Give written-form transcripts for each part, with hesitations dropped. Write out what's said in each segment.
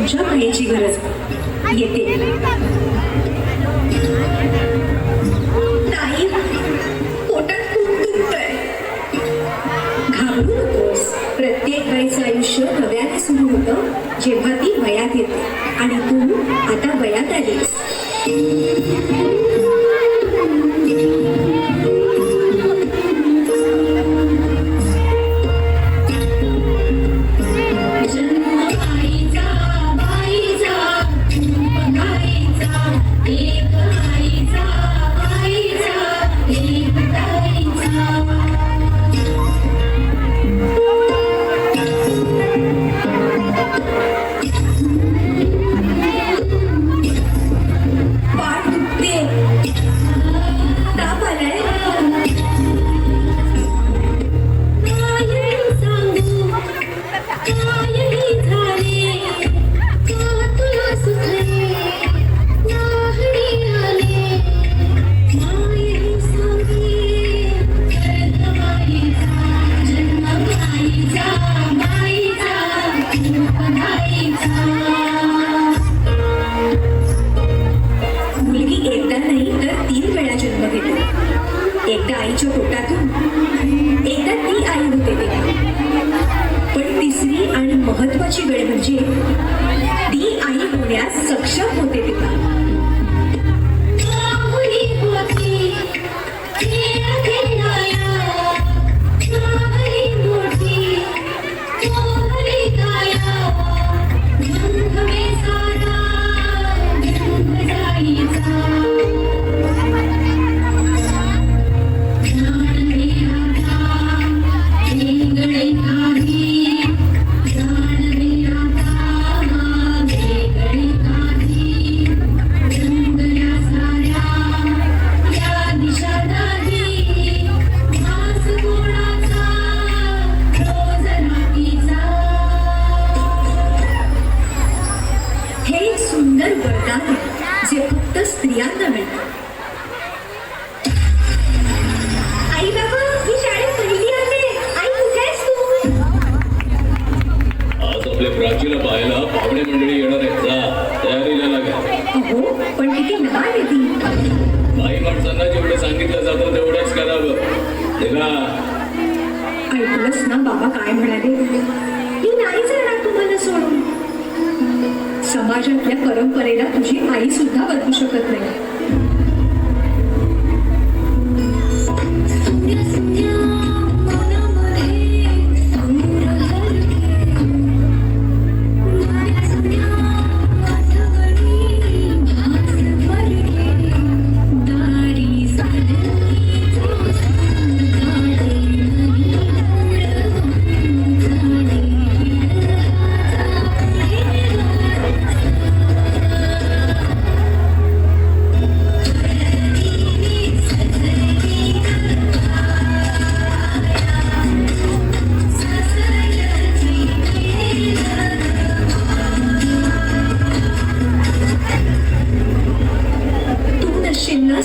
तुमच्या मायेची गरज येते. ताई, पोटात खूप दुखतंय. घाबरू नकोस. प्रत्येक बाईचं आयुष्य नव्याने सुरू होतं जेव्हा ती वयात येते आणि तू आता वयात आलीस. एकदा आईच्या पोटातून, एकदा ती आई होते तेव्हा. पण तिसरी आणि महत्वाची वेळ म्हणजे ती आई होण्यास सक्षम होते तेव्हा. सुंदर वरदान जे फक्त स्त्रियांना मिळतं. आई बाबा, मी शाळेत पहिली आहे. आई, कुठे आहेस तू? आज आपल्या प्राचीला पाहायला पाहुणे मंडळी येणार आहेत. जा, तयारीला लागा. अहो, पण किती लहान आहे ती. बाई माणसांना जेवढं सांगितलं जातं तेवढंच करावं. तेव्हा ऐकलंस ना बाबा काय म्हणाले? मी नाही जाणार तुम्हाला सोडून. समाजातल्या परंपरेला तुझी आई सुद्धा बदलू शकत नाही.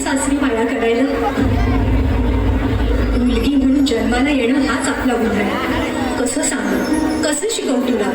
सासरी माया करायला. मुलगी म्हणून जन्माला येणं हाच आपला गुन्हा आहे. कसं सांगू, कसं शिकवू तुला?